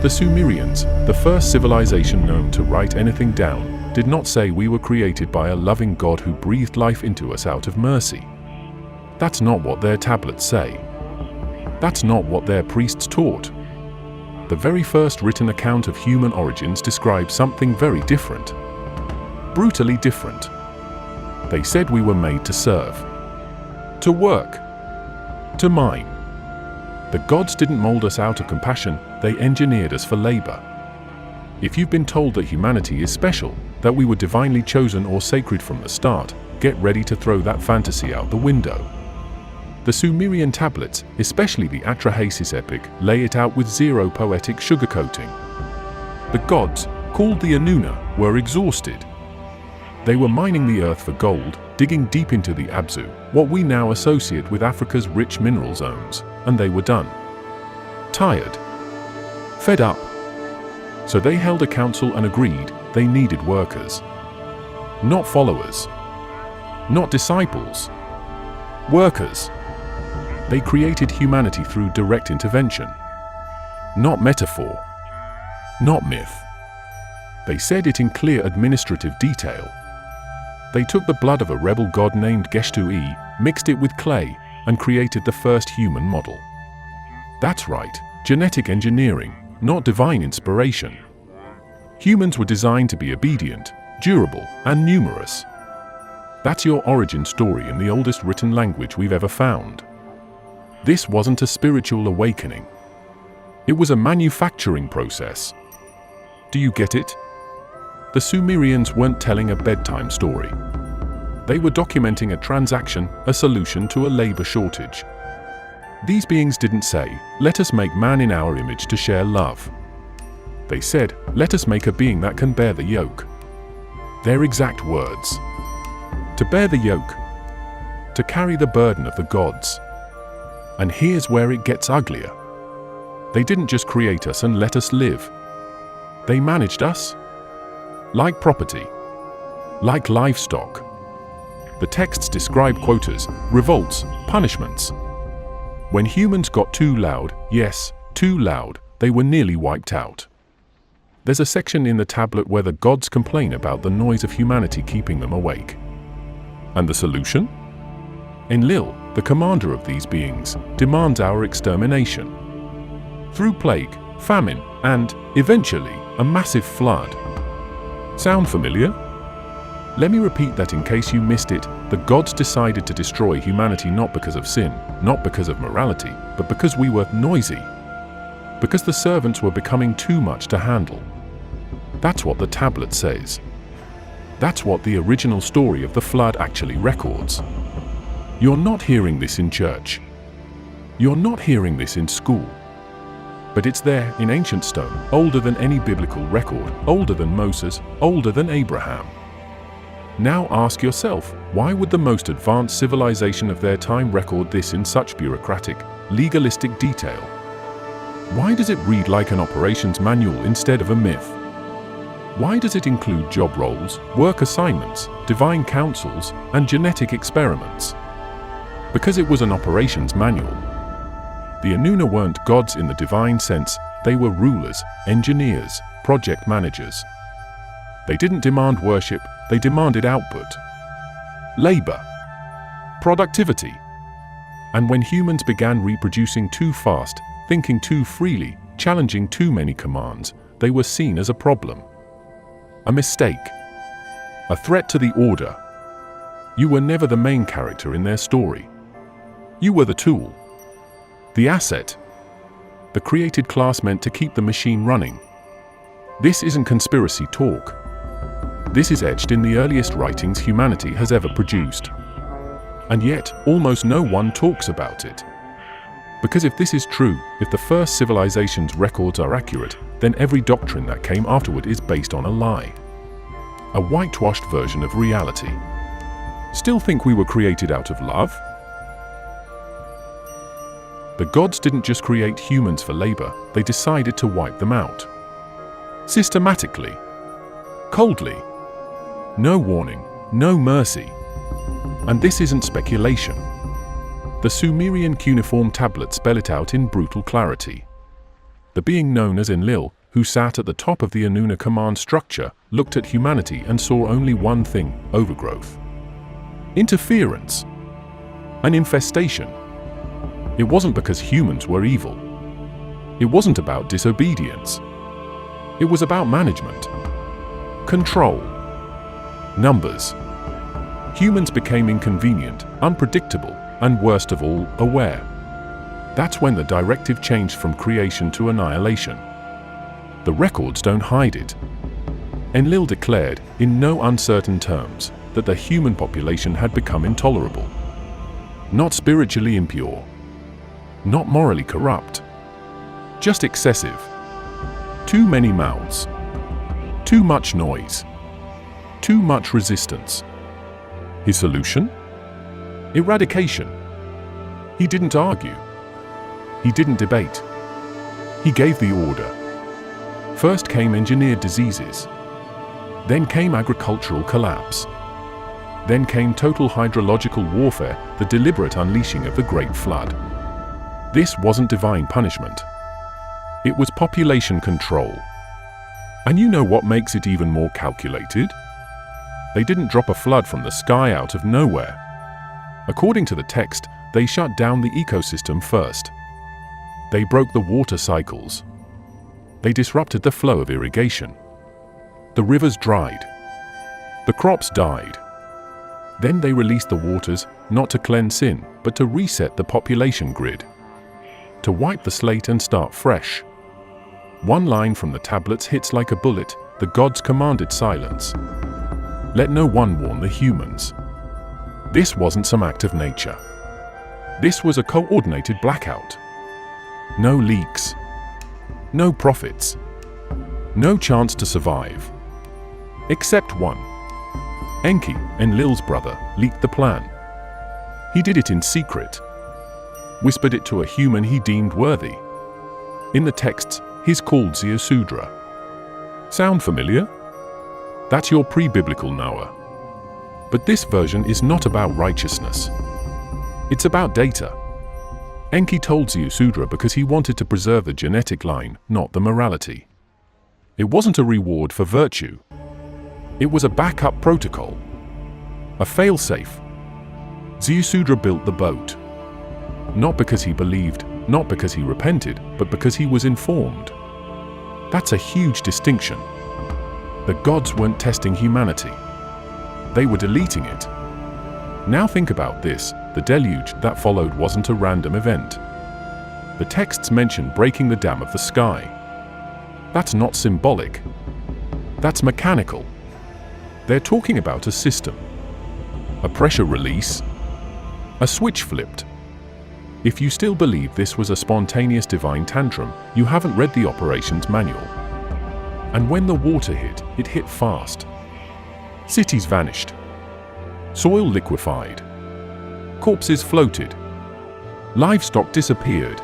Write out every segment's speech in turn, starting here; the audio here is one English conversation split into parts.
The Sumerians, the first civilization known to write anything down, did not say we were created by a loving God who breathed life into us out of mercy. That's not what their tablets say. That's not what their priests taught. The very first written account of human origins describes something very different. Brutally different. They said we were made to serve, to work, to mine. The gods didn't mold us out of compassion, they engineered us for labor. If you've been told that humanity is special, that we were divinely chosen or sacred from the start, get ready to throw that fantasy out the window. The Sumerian tablets, especially the Atrahasis epic, lay it out with zero poetic sugarcoating. The gods, called the Anuna, were exhausted. They were mining the earth for gold, digging deep into the Abzu, what we now associate with Africa's rich mineral zones, and they were done. Tired. Fed up. So they held a council and agreed they needed workers. Not followers. Not disciples. Workers. They created humanity through direct intervention. Not metaphor. Not myth. They said it in clear administrative detail. They took the blood of a rebel god named Geshtu-e, mixed it with clay, and created the first human model. That's right, genetic engineering, not divine inspiration. Humans were designed to be obedient, durable, and numerous. That's your origin story in the oldest written language we've ever found. This wasn't a spiritual awakening. It was a manufacturing process. Do you get it? The Sumerians weren't telling a bedtime story. They were documenting a transaction, a solution to a labor shortage. These beings didn't say, "Let us make man in our image to share love." They said, "Let us make a being that can bear the yoke." Their exact words. To bear the yoke. To carry the burden of the gods. And here's where it gets uglier. They didn't just create us and let us live. They managed us. Like property. Like livestock. The texts describe quotas, revolts, punishments. When humans got too loud, yes, too loud, they were nearly wiped out. There's a section in the tablet where the gods complain about the noise of humanity keeping them awake. And the solution? Enlil, the commander of these beings, demands our extermination. Through plague, famine, and, eventually, a massive flood. Sound familiar? Let me repeat that in case you missed it. The gods decided to destroy humanity not because of sin, not because of morality, but because we were noisy. Because the servants were becoming too much to handle. That's what the tablet says. That's what the original story of the flood actually records. You're not hearing this in church. You're not hearing this in school. But it's there in ancient stone, older than any biblical record, older than Moses, older than Abraham. Now ask yourself, why would the most advanced civilization of their time record this in such bureaucratic, legalistic detail? Why does it read like an operations manual instead of a myth? Why does it include job roles, work assignments, divine counsels, and genetic experiments? Because it was an operations manual. The Anuna weren't gods in the divine sense, they were rulers, engineers, project managers. They didn't demand worship, they demanded output. Labor. Productivity. And when humans began reproducing too fast, thinking too freely, challenging too many commands, they were seen as a problem. A mistake. A threat to the order. You were never the main character in their story. You were the tool. The asset. The created class meant to keep the machine running. This isn't conspiracy talk. This is etched in the earliest writings humanity has ever produced. And yet, almost no one talks about it. Because if this is true, if the first civilization's records are accurate, then every doctrine that came afterward is based on a lie. A whitewashed version of reality. Still think we were created out of love? The gods didn't just create humans for labor, they decided to wipe them out. Systematically. Coldly. No warning, no mercy. And this isn't speculation. The Sumerian cuneiform tablets spell it out in brutal clarity. The being known as Enlil, who sat at the top of the Anuna command structure, looked at humanity and saw only one thing: overgrowth. Interference. An infestation. It wasn't because humans were evil. It wasn't about disobedience. It was about management. Control. Numbers. Humans became inconvenient, unpredictable, and worst of all, aware. That's when the directive changed from creation to annihilation. The records don't hide it. Enlil declared, in no uncertain terms, that the human population had become intolerable. Not spiritually impure. Not morally corrupt. Just excessive. Too many mouths. Too much noise. Too much resistance. His solution? Eradication. He didn't argue. He didn't debate. He gave the order. First came engineered diseases. Then came agricultural collapse. Then came total hydrological warfare, the deliberate unleashing of the Great Flood. This wasn't divine punishment. It was population control. And you know what makes it even more calculated? They didn't drop a flood from the sky out of nowhere. According to the text, they shut down the ecosystem first. They broke the water cycles. They disrupted the flow of irrigation. The rivers dried. The crops died. Then they released the waters, not to cleanse sin, but to reset the population grid. To wipe the slate and start fresh. One line from the tablets hits like a bullet: the gods commanded silence. Let no one warn the humans. This wasn't some act of nature. This was a coordinated blackout. No leaks. No profits. No chance to survive. Except one. Enki, Enlil's brother, leaked the plan. He did it in secret. Whispered it to a human he deemed worthy. In the texts, he's called Ziusudra. Sound familiar? That's your pre-biblical Noah. But this version is not about righteousness. It's about data. Enki told Ziusudra because he wanted to preserve the genetic line, not the morality. It wasn't a reward for virtue. It was a backup protocol. A fail-safe. Ziusudra built the boat. Not because he believed, not because he repented, but because he was informed. That's a huge distinction. The gods weren't testing humanity. They were deleting it. Now think about this: the deluge that followed wasn't a random event. The texts mention breaking the dam of the sky. That's not symbolic. That's mechanical. They're talking about a system. A pressure release. A switch flipped. If you still believe this was a spontaneous divine tantrum, you haven't read the operations manual. And when the water hit, it hit fast. Cities vanished. Soil liquefied. Corpses floated. Livestock disappeared.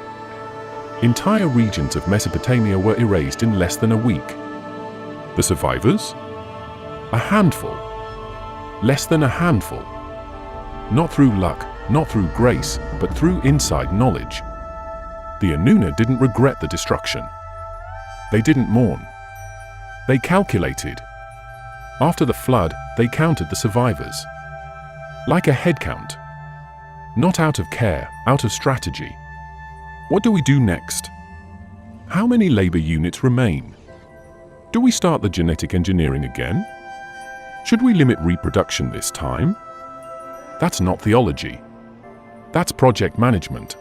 Entire regions of Mesopotamia were erased in less than a week. The survivors? A handful. Less than a handful. Not through luck, not through grace, but through inside knowledge. The Anuna didn't regret the destruction. They didn't mourn. They calculated. After the flood, they counted the survivors. Like a head count. Not out of care, out of strategy. What do we do next? How many labor units remain? Do we start the genetic engineering again? Should we limit reproduction this time? That's not theology. That's project management.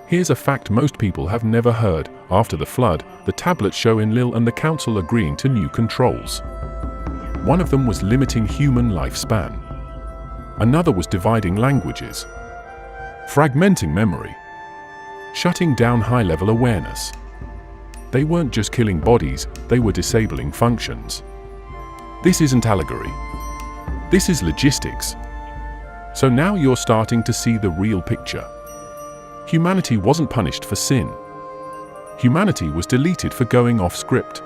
Here's a fact most people have never heard. After the flood, the tablets show Enlil and the council agreeing to new controls. One of them was limiting human lifespan. Another was dividing languages. Fragmenting memory. Shutting down high-level awareness. They weren't just killing bodies, they were disabling functions. This isn't allegory. This is logistics. So now you're starting to see the real picture. Humanity wasn't punished for sin. Humanity was deleted for going off script.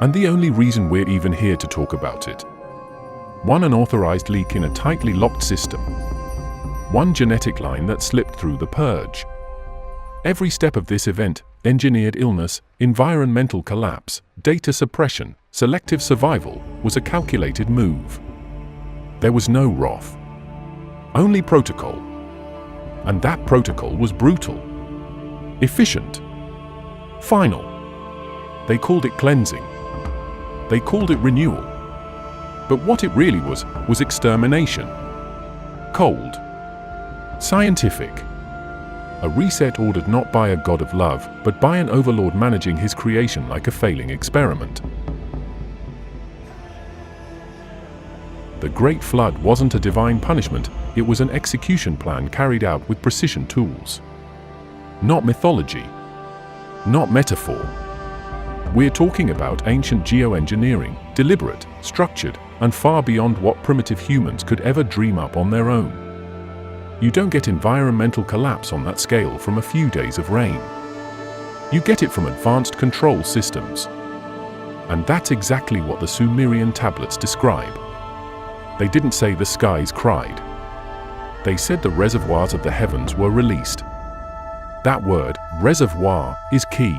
And the only reason we're even here to talk about it. One unauthorized leak in a tightly locked system. One genetic line that slipped through the purge. Every step of this event, engineered illness, environmental collapse, data suppression, selective survival, was a calculated move. There was no wrath, only protocol. And that protocol was brutal, efficient, final. They called it cleansing. They called it renewal. But what it really was extermination. Cold. Scientific. A reset ordered not by a god of love, but by an overlord managing his creation like a failing experiment. The Great Flood wasn't a divine punishment, it was an execution plan carried out with precision tools. Not mythology. Not metaphor. We're talking about ancient geoengineering, deliberate, structured, and far beyond what primitive humans could ever dream up on their own. You don't get environmental collapse on that scale from a few days of rain. You get it from advanced control systems. And that's exactly what the Sumerian tablets describe. They didn't say the skies cried. They said the reservoirs of the heavens were released. That word, reservoir, is key.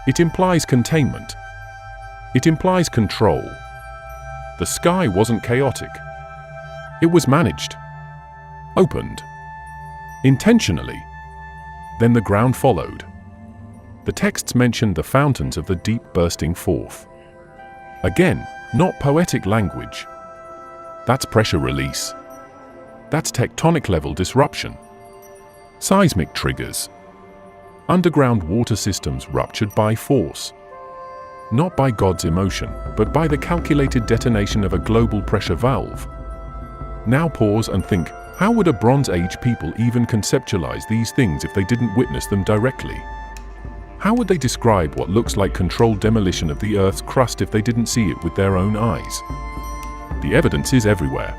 It implies containment. It implies control. The sky wasn't chaotic. It was managed. Opened. Intentionally. Then the ground followed. The texts mentioned the fountains of the deep bursting forth. Again, not poetic language. That's pressure release. That's tectonic level disruption. Seismic triggers. Underground water systems ruptured by force. Not by God's emotion, but by the calculated detonation of a global pressure valve. Now pause and think, how would a Bronze Age people even conceptualize these things if they didn't witness them directly? How would they describe what looks like controlled demolition of the Earth's crust if they didn't see it with their own eyes? The evidence is everywhere.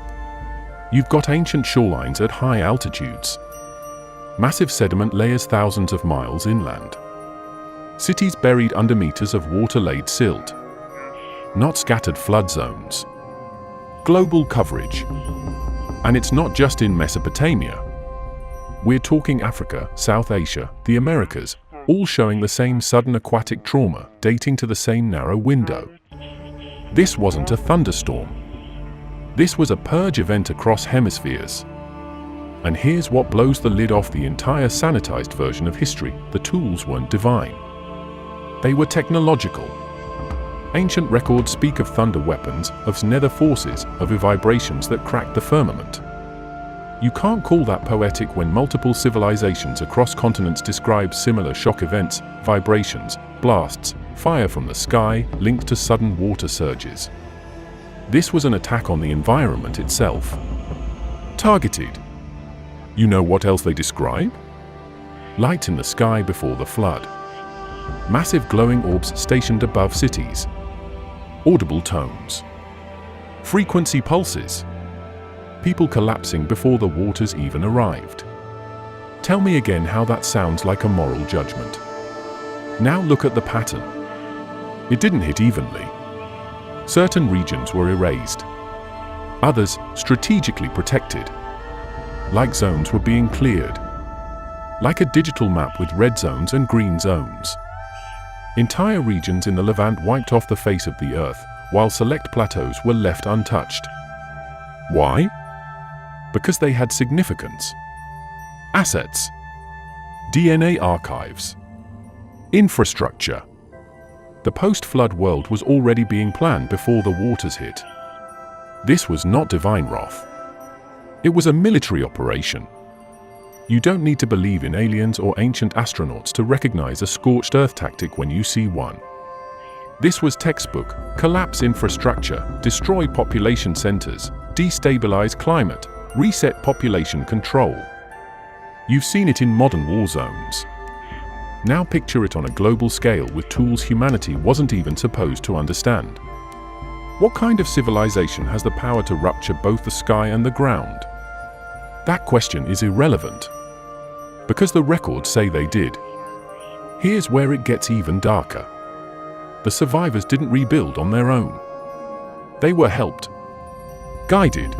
You've got ancient shorelines at high altitudes. Massive sediment layers thousands of miles inland. Cities buried under meters of water-laid silt. Not scattered flood zones. Global coverage. And it's not just in Mesopotamia. We're talking Africa, South Asia, the Americas, all showing the same sudden aquatic trauma, dating to the same narrow window. This wasn't a thunderstorm. This was a purge event across hemispheres. And here's what blows the lid off the entire sanitized version of history: the tools weren't divine. They were technological. Ancient records speak of thunder weapons, of nether forces, of vibrations that cracked the firmament. You can't call that poetic when multiple civilizations across continents describe similar shock events, vibrations, blasts, fire from the sky, linked to sudden water surges. This was an attack on the environment itself. Targeted. You know what else they describe? Light in the sky before the flood. Massive glowing orbs stationed above cities. Audible tones. Frequency pulses. People collapsing before the waters even arrived. Tell me again how that sounds like a moral judgment. Now look at the pattern. It didn't hit evenly. Certain regions were erased. Others strategically protected. Like zones were being cleared. Like a digital map with red zones and green zones. Entire regions in the Levant wiped off the face of the earth, while select plateaus were left untouched. Why? Because they had significance. Assets. DNA archives. Infrastructure. The post-flood world was already being planned before the waters hit. This was not divine wrath. It was a military operation. You don't need to believe in aliens or ancient astronauts to recognize a scorched earth tactic when you see one. This was textbook: collapse infrastructure, destroy population centers, destabilize climate, reset population control. You've seen it in modern war zones. Now picture it on a global scale with tools humanity wasn't even supposed to understand. What kind of civilization has the power to rupture both the sky and the ground? That question is irrelevant, because the records say they did. Here's where it gets even darker. The survivors didn't rebuild on their own. They were helped, guided,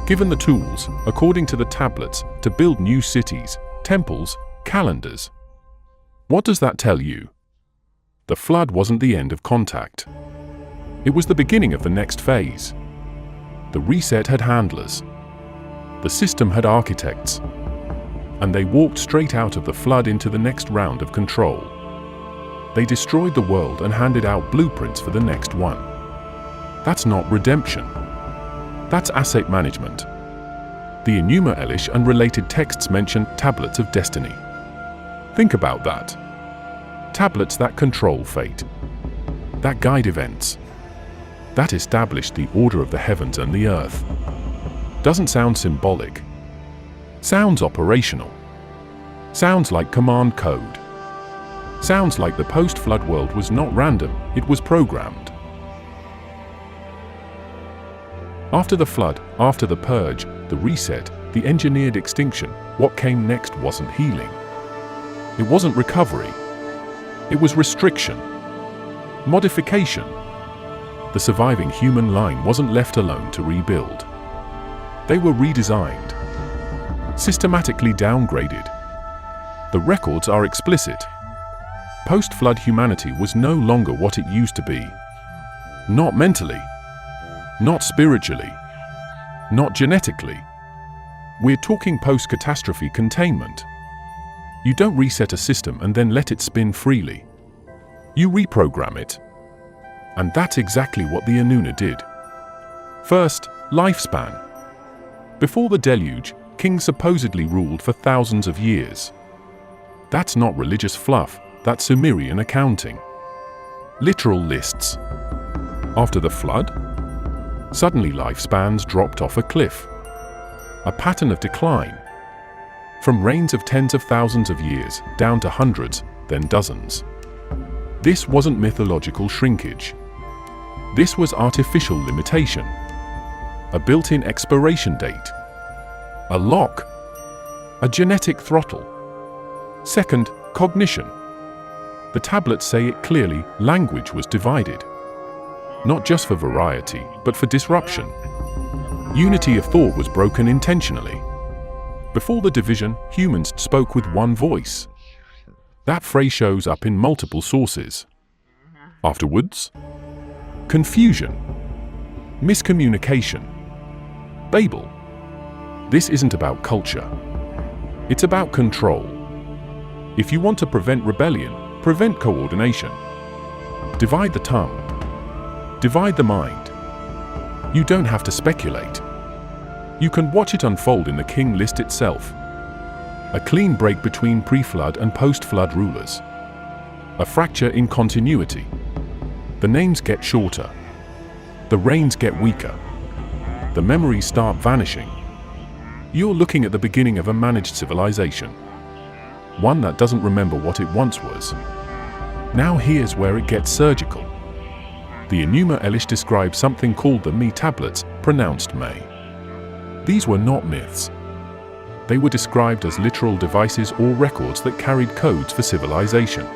given the tools, according to the tablets, to build new cities, temples, calendars. What does that tell you? The flood wasn't the end of contact. It was the beginning of the next phase. The reset had handlers. The system had architects. And they walked straight out of the flood into the next round of control. They destroyed the world and handed out blueprints for the next one. That's not redemption. That's asset management. The Enuma Elish and related texts mention tablets of destiny. Think about that. Tablets that control fate, that guide events, that establish the order of the heavens and the earth. Doesn't sound symbolic. Sounds operational. Sounds like command code. Sounds like the post-flood world was not random, it was programmed. After the flood, after the purge, the reset, the engineered extinction, what came next wasn't healing. It wasn't recovery. It was restriction, modification. The surviving human line wasn't left alone to rebuild. They were redesigned, systematically downgraded. The records are explicit. Post-flood humanity was no longer what it used to be. Not mentally, not spiritually, not genetically. We're talking post-catastrophe containment. You don't reset a system and then let it spin freely. You reprogram it. And that's exactly what the Enuna did. First, lifespan. Before the deluge, kings supposedly ruled for thousands of years. That's not religious fluff, that's Sumerian accounting. Literal lists. After the flood, suddenly lifespans dropped off a cliff. A pattern of decline. From reigns of tens of thousands of years down to hundreds, then dozens. This wasn't mythological shrinkage. This was artificial limitation. A built-in expiration date. A lock. A genetic throttle. Second, cognition. The tablets say it clearly, language was divided. Not just for variety, but for disruption. Unity of thought was broken intentionally. Before the division, humans spoke with one voice. That phrase shows up in multiple sources. Afterwards, confusion, miscommunication, Babel. This isn't about culture. It's about control. If you want to prevent rebellion, prevent coordination. Divide the tongue. Divide the mind. You don't have to speculate. You can watch it unfold in the king list itself. A clean break between pre-flood and post-flood rulers. A fracture in continuity. The names get shorter. The reigns get weaker. The memories start vanishing. You're looking at the beginning of a managed civilization. One that doesn't remember what it once was. Now here's where it gets surgical. The Enuma Elish describes something called the Me tablets, pronounced May. These were not myths. They were described as literal devices or records that carried codes for civilization.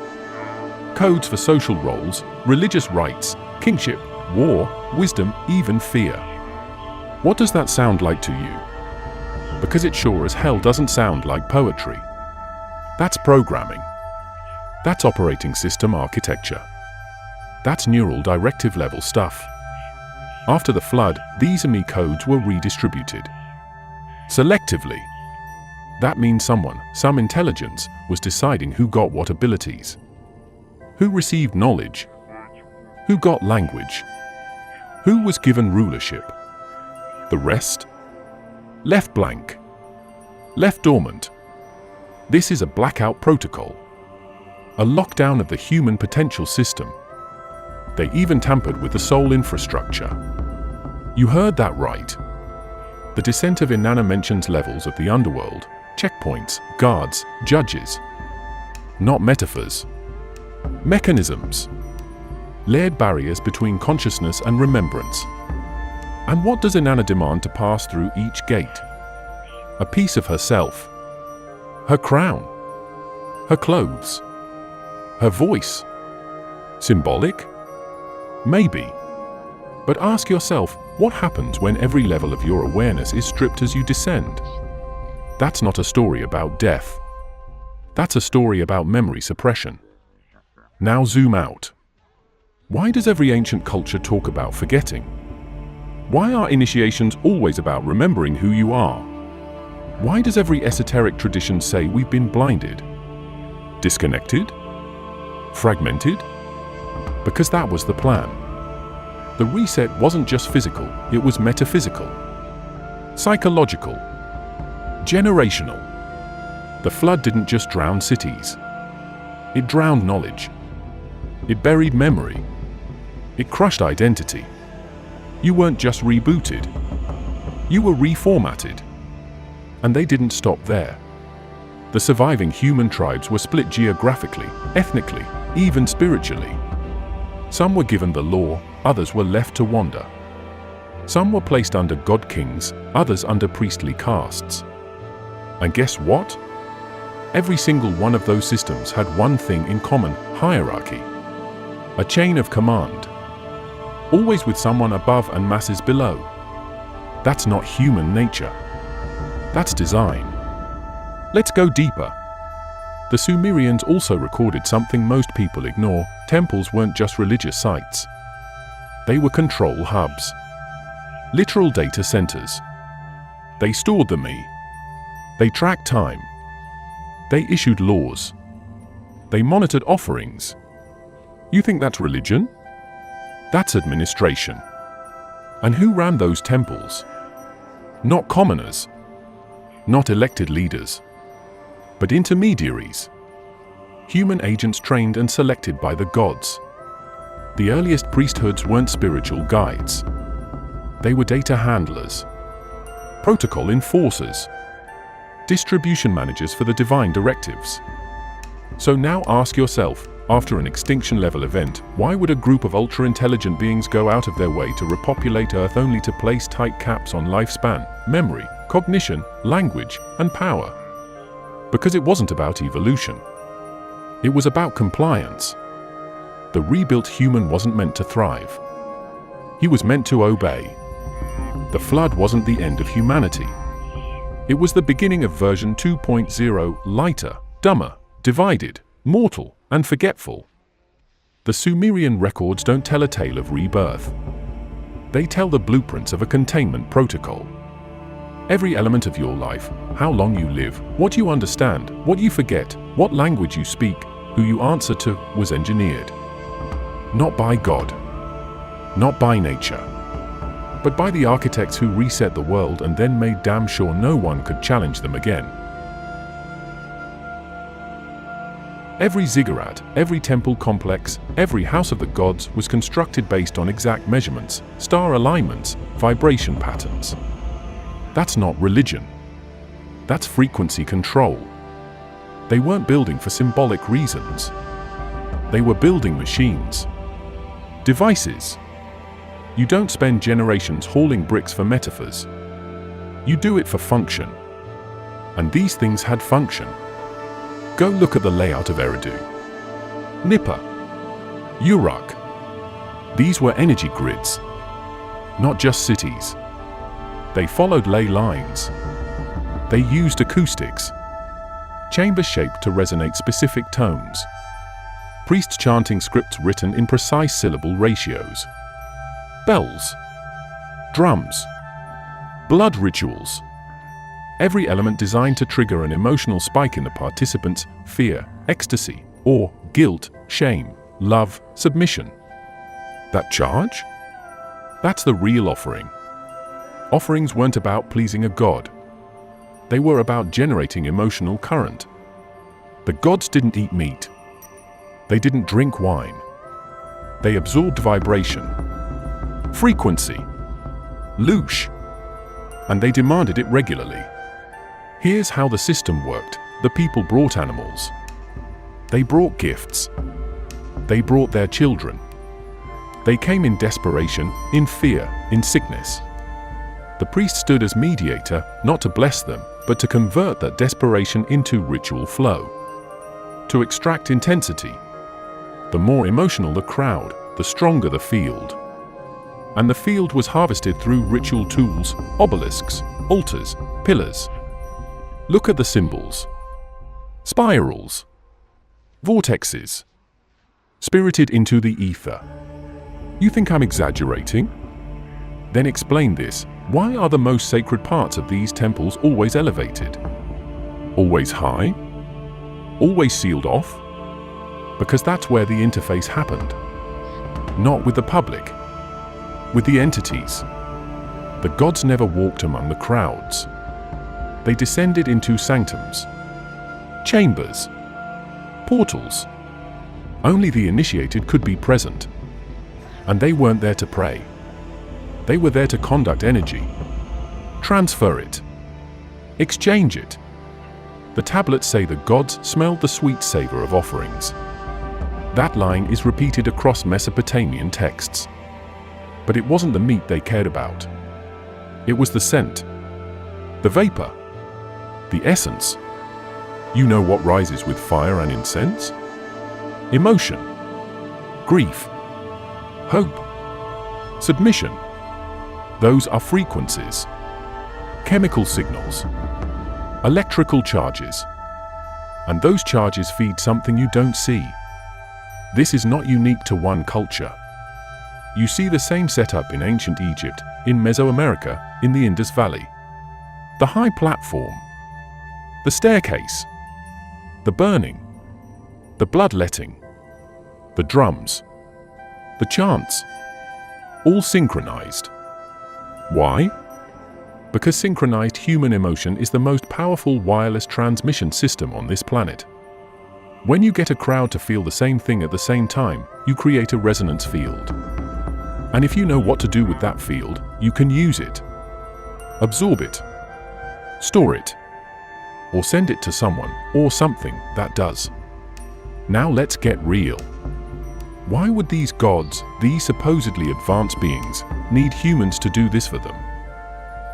Codes for social roles, religious rites, kingship, war, wisdom, even fear. What does that sound like to you? Because it sure as hell doesn't sound like poetry. That's programming. That's operating system architecture. That's neural directive level stuff. After the flood, these Me codes were redistributed. Selectively. That means someone, some intelligence, was deciding who got what abilities. Who received knowledge? Who got language? Who was given rulership? The rest? Left blank. Left dormant. This is a blackout protocol. A lockdown of the human potential system. They even tampered with the soul infrastructure. You heard that right. The descent of Inanna mentions levels of the underworld, checkpoints, guards, judges. Not metaphors. Mechanisms. Layered barriers between consciousness and remembrance. And what does Inanna demand to pass through each gate? A piece of herself. Her crown. Her clothes. Her voice. Symbolic? Maybe. But ask yourself, what happens when every level of your awareness is stripped as you descend? That's not a story about death. That's a story about memory suppression. Now zoom out. Why does every ancient culture talk about forgetting? Why are initiations always about remembering who you are? Why does every esoteric tradition say we've been blinded? Disconnected? Fragmented? Because that was the plan. The reset wasn't just physical, it was metaphysical, psychological, generational. The flood didn't just drown cities. It drowned knowledge. It buried memory. It crushed identity. You weren't just rebooted. You were reformatted. And they didn't stop there. The surviving human tribes were split geographically, ethnically, even spiritually. Some were given the law, others were left to wander. Some were placed under god kings, others under priestly castes. And guess what? Every single one of those systems had one thing in common: hierarchy. A chain of command. Always with someone above and masses below. That's not human nature. That's design. Let's go deeper. The Sumerians also recorded something most people ignore. Temples weren't just religious sites. They were control hubs. Literal data centers. They stored the me. They tracked time. They issued laws. They monitored offerings. You think that's religion? That's administration. And who ran those temples? Not commoners. Not elected leaders. But intermediaries. Human agents trained and selected by the gods. The earliest priesthoods weren't spiritual guides. They were data handlers, protocol enforcers, distribution managers for the divine directives. So now ask yourself, after an extinction-level event, why would a group of ultra-intelligent beings go out of their way to repopulate Earth only to place tight caps on lifespan, memory, cognition, language, and power? Because it wasn't about evolution. It was about compliance. The rebuilt human wasn't meant to thrive. He was meant to obey. The flood wasn't the end of humanity. It was the beginning of version 2.0, lighter, dumber, divided, mortal, and forgetful. The Sumerian records don't tell a tale of rebirth. They tell the blueprints of a containment protocol. Every element of your life, how long you live, what you understand, what you forget, what language you speak, who you answer to, was engineered. Not by God, not by nature, but by the architects who reset the world and then made damn sure no one could challenge them again. Every ziggurat, every temple complex, every house of the gods was constructed based on exact measurements, star alignments, vibration patterns. That's not religion. That's frequency control. They weren't building for symbolic reasons. They were building machines. Devices. You don't spend generations hauling bricks for metaphors. You do it for function. And these things had function. Go look at the layout of Eridu, Nipper, Uruk. These were energy grids, not just cities. They followed ley lines. They used acoustics, chambers shaped to resonate specific tones, priests chanting scripts written in precise syllable ratios, bells, drums, blood rituals. Every element designed to trigger an emotional spike in the participants: fear, ecstasy, awe, guilt, shame, love, submission. That charge? That's the real offering. Offerings weren't about pleasing a god. They were about generating emotional current. The gods didn't eat meat. They didn't drink wine. They absorbed vibration, frequency, loosh, and they demanded it regularly. Here's how the system worked. The people brought animals. They brought gifts. They brought their children. They came in desperation, in fear, in sickness. The priest stood as mediator, not to bless them, but to convert that desperation into ritual flow. To extract intensity. The more emotional the crowd, the stronger the field. And the field was harvested through ritual tools, obelisks, altars, pillars. Look at the symbols. spirals, vortexes, spirited into the ether. You think I'm exaggerating? Then explain this. Why are the most sacred parts of these temples always elevated? Always high? Always sealed off? Because that's where the interface happened. Not with the public, with the entities. The gods never walked among the crowds. They descended into sanctums, chambers, portals. Only the initiated could be present. And they weren't there to pray. They were there to conduct energy, transfer it, exchange it. The tablets say the gods smelled the sweet savor of offerings. That line is repeated across Mesopotamian texts. But it wasn't the meat they cared about. It was the scent, the vapor, the essence. You know what rises with fire and incense? Emotion, grief, hope, submission. Those are frequencies, chemical signals, electrical charges. And those charges feed something you don't see. This is not unique to one culture. You see the same setup in ancient Egypt, in Mesoamerica, in the Indus Valley. The high platform, the staircase, the burning, the bloodletting, the drums, the chants, all synchronized. Why? Because synchronized human emotion is the most powerful wireless transmission system on this planet. When you get a crowd to feel the same thing at the same time, you create a resonance field. And if you know what to do with that field, you can use it, absorb it, store it, or send it to someone or something that does. Now let's get real. Why would these gods, these supposedly advanced beings, need humans to do this for them?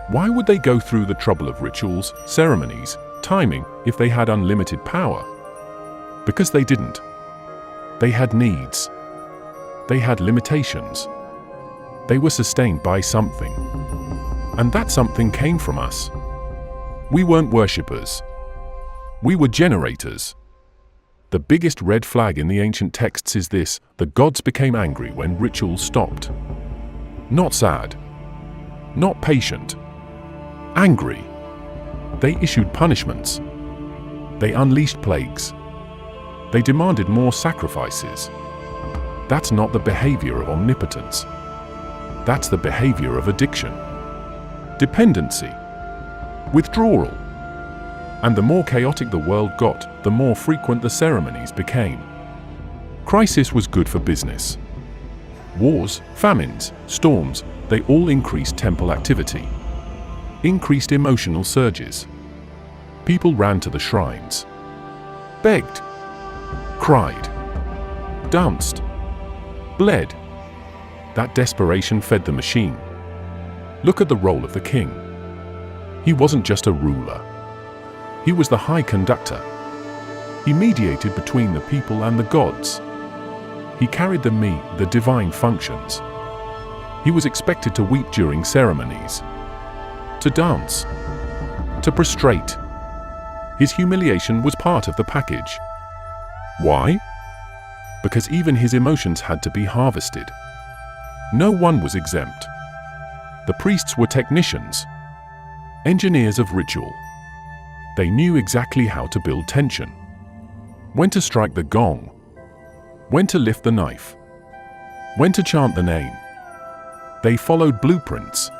Why would they go through the trouble of rituals, ceremonies, timing, if they had unlimited power? Because they didn't. They had needs. They had limitations. They were sustained by something. And that something came from us. We weren't worshippers. We were generators. The biggest red flag in the ancient texts is this: the gods became angry when rituals stopped. Not sad. Not patient. Angry. They issued punishments. They unleashed plagues. They demanded more sacrifices. That's not the behavior of omnipotence. That's the behavior of addiction, dependency, withdrawal. And the more chaotic the world got, the more frequent the ceremonies became. Crisis was good for business. Wars, famines, storms, they all increased temple activity, increased emotional surges. People ran to the shrines, begged, cried, danced, bled. That desperation fed the machine. Look at the role of the king. He wasn't just a ruler. He was the high conductor. He mediated between the people and the gods. He carried the divine functions. He was expected to weep during ceremonies, to dance, to prostrate. His humiliation was part of the package. Why? Because even his emotions had to be harvested. No one was exempt. The priests were technicians, engineers of ritual. They knew exactly how to build tension, when to strike the gong, when to lift the knife, when to chant the name. They followed blueprints,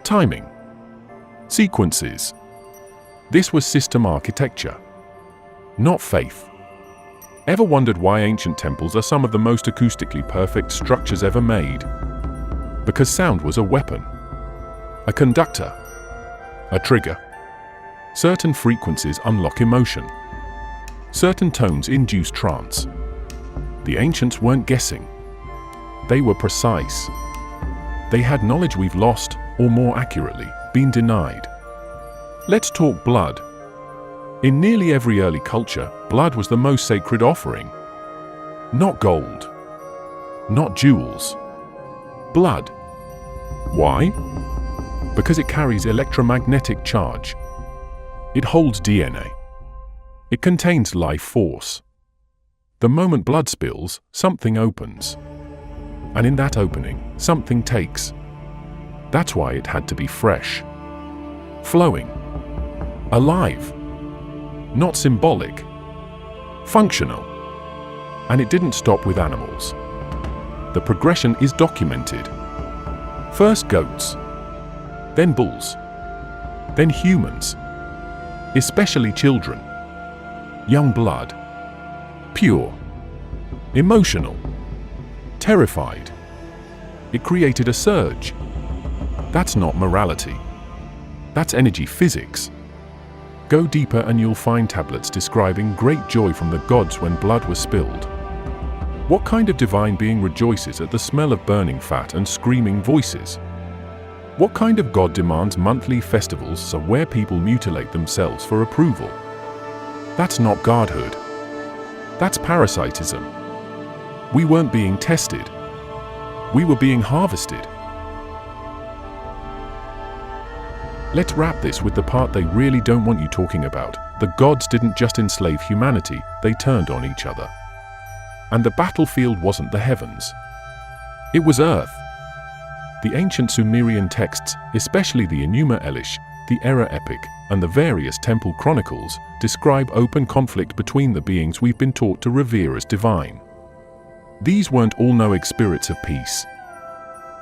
timing, sequences. This was system architecture, not faith. Ever wondered why ancient temples are some of the most acoustically perfect structures ever made? Because sound was a weapon, a conductor, a trigger. Certain frequencies unlock emotion. Certain tones induce trance. The ancients weren't guessing. They were precise. They had knowledge we've lost, or more accurately, been denied. Let's talk blood. In nearly every early culture, blood was the most sacred offering. Not gold. Not jewels. Blood. Why? Because it carries electromagnetic charge. It holds DNA. It contains life force. The moment blood spills, something opens. And in that opening, something takes. That's why it had to be fresh. Flowing. Alive. Not symbolic. Functional. And it didn't stop with animals. The progression is documented. First goats. Then bulls. Then humans. Especially children. Young blood. Pure. Emotional. Terrified. It created a surge. That's not morality. That's energy physics. Go deeper and you'll find tablets describing great joy from the gods when blood was spilled. What kind of divine being rejoices at the smell of burning fat and screaming voices? What kind of god demands monthly festivals where people mutilate themselves for approval? That's not godhood. That's parasitism. We weren't being tested. We were being harvested. Let's wrap this with the part they really don't want you talking about. The gods didn't just enslave humanity, they turned on each other. And the battlefield wasn't the heavens. It was Earth. The ancient Sumerian texts, especially the Enuma Elish, the Era Epic, and the various temple chronicles, describe open conflict between the beings we've been taught to revere as divine. These weren't all-knowing spirits of peace.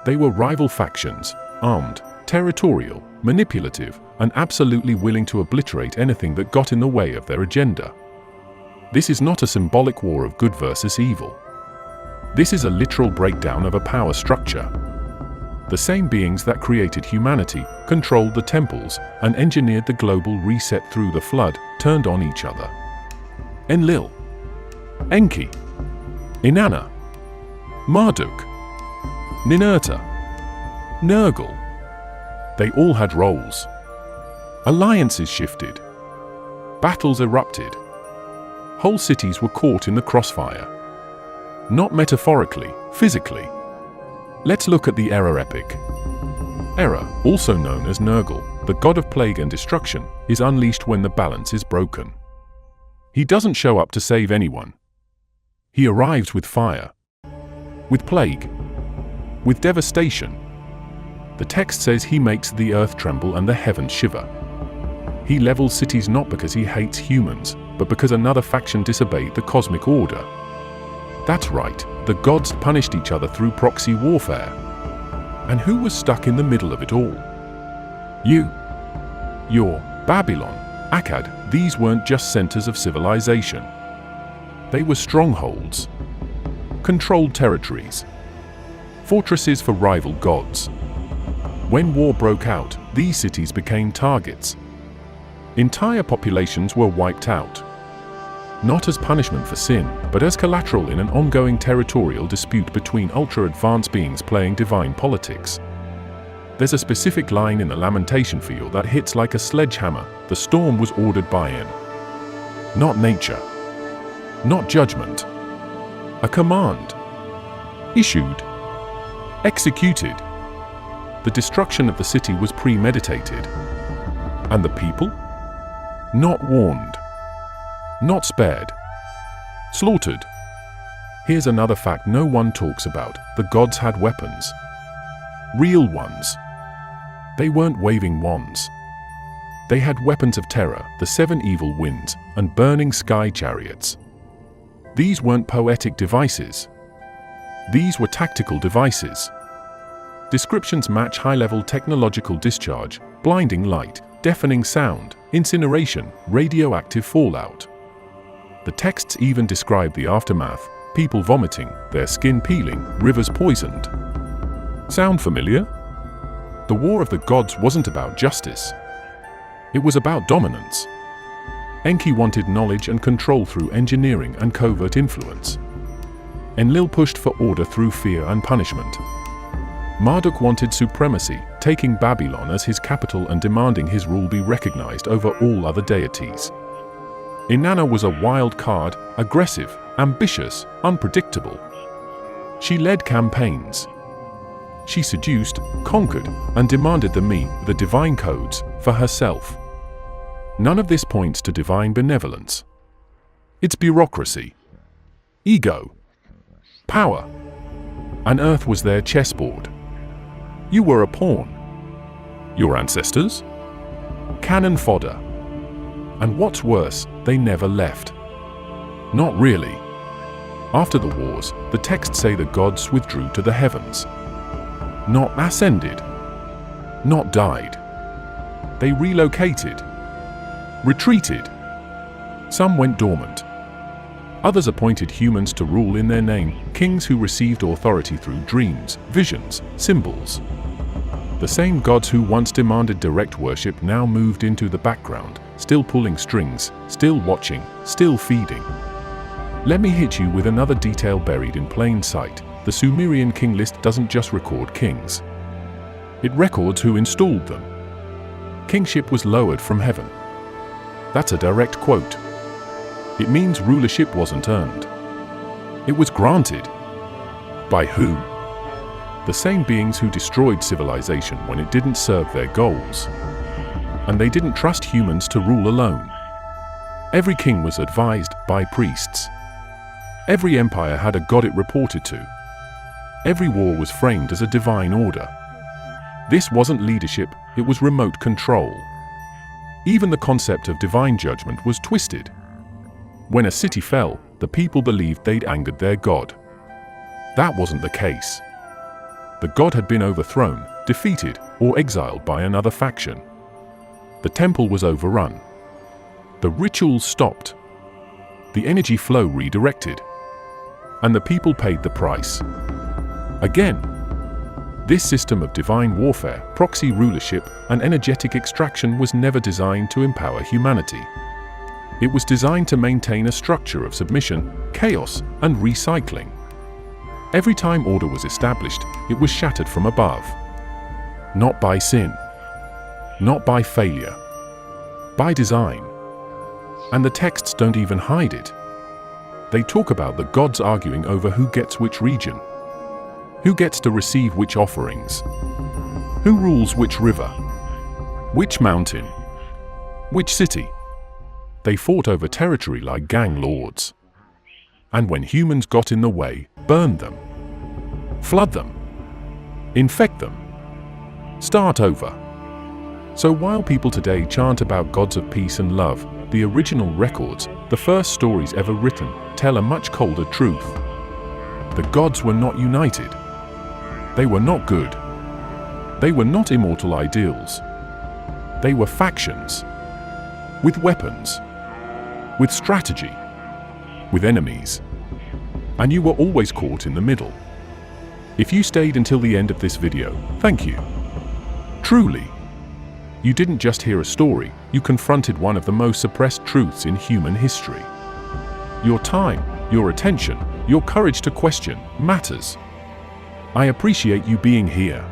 They were rival factions, armed, territorial, manipulative, and absolutely willing to obliterate anything that got in the way of their agenda. This is not a symbolic war of good versus evil. This is a literal breakdown of a power structure. The same beings that created humanity, controlled the temples, and engineered the global reset through the flood, turned on each other. Enlil, Enki, Inanna, Marduk, Ninurta, Nergal. They all had roles. Alliances shifted. Battles erupted. Whole cities were caught in the crossfire. Not metaphorically, physically. Let's look at the Era epic. Era, also known as Nergal, the god of plague and destruction, is unleashed when the balance is broken. He doesn't show up to save anyone. He arrives with fire, with plague, with devastation. The text says he makes the earth tremble and the heavens shiver. He levels cities not because he hates humans, but because another faction disobeyed the cosmic order. That's right, the gods punished each other through proxy warfare. And who was stuck in the middle of it all? You. Your Babylon, Akkad, these weren't just centers of civilization. They were strongholds, controlled territories, fortresses for rival gods. When war broke out, these cities became targets. Entire populations were wiped out. Not as punishment for sin, but as collateral in an ongoing territorial dispute between ultra-advanced beings playing divine politics. There's a specific line in the Lamentation field that hits like a sledgehammer. The storm was ordered by him. Not nature. Not judgment. A command. Issued. Executed. The destruction of the city was premeditated. And the people? Not warned. Not spared. Slaughtered. Here's another fact no one talks about. The gods had weapons. Real ones. They weren't waving wands. They had weapons of terror, the 7 evil winds, and burning sky chariots. These weren't poetic devices. These were tactical devices. Descriptions match high-level technological discharge, blinding light, deafening sound, incineration, radioactive fallout. The texts even describe the aftermath, people vomiting, their skin peeling, rivers poisoned. Sound familiar? The war of the gods wasn't about justice. It was about dominance. Enki wanted knowledge and control through engineering and covert influence. Enlil pushed for order through fear and punishment. Marduk wanted supremacy, taking Babylon as his capital and demanding his rule be recognized over all other deities. Inanna was a wild card, aggressive, ambitious, unpredictable. She led campaigns. She seduced, conquered, and demanded the divine codes, for herself. None of this points to divine benevolence. It's bureaucracy, ego, power, and Earth was their chessboard. You were a pawn. Your ancestors? Cannon fodder. And what's worse, they never left. Not really. After the wars, the texts say the gods withdrew to the heavens. Not ascended. Not died. They relocated. Retreated. Some went dormant. Others appointed humans to rule in their name, kings who received authority through dreams, visions, symbols. The same gods who once demanded direct worship now moved into the background, still pulling strings, still watching, still feeding. Let me hit you with another detail buried in plain sight. The Sumerian king list doesn't just record kings. It records who installed them. Kingship was lowered from heaven. That's a direct quote. It means rulership wasn't earned. It was granted. By who? The same beings who destroyed civilization when it didn't serve their goals. And they didn't trust humans to rule alone. Every king was advised by priests. Every empire had a god it reported to. Every war was framed as a divine order. This wasn't leadership, it was remote control. Even the concept of divine judgment was twisted. When a city fell, the people believed they'd angered their god. That wasn't the case. The god had been overthrown, defeated, or exiled by another faction. The temple was overrun. The rituals stopped. The energy flow redirected. And the people paid the price. Again, this system of divine warfare, proxy rulership, and energetic extraction was never designed to empower humanity. It was designed to maintain a structure of submission, chaos, and recycling. Every time order was established, it was shattered from above. Not by sin. Not by failure. By design. And the texts don't even hide it. They talk about the gods arguing over who gets which region. Who gets to receive which offerings? Who rules which river? Which mountain? Which city? They fought over territory like gang lords. And when humans got in the way, burned them. Flood them. Infect them. Start over. So while people today chant about gods of peace and love, the original records, the first stories ever written, tell a much colder truth. The gods were not united. They were not good. They were not immortal ideals. They were factions. With weapons. With strategy. With enemies. And you were always caught in the middle. If you stayed until the end of this video, thank you. Truly. You didn't just hear a story, you confronted one of the most suppressed truths in human history. Your time, your attention, your courage to question matters. I appreciate you being here.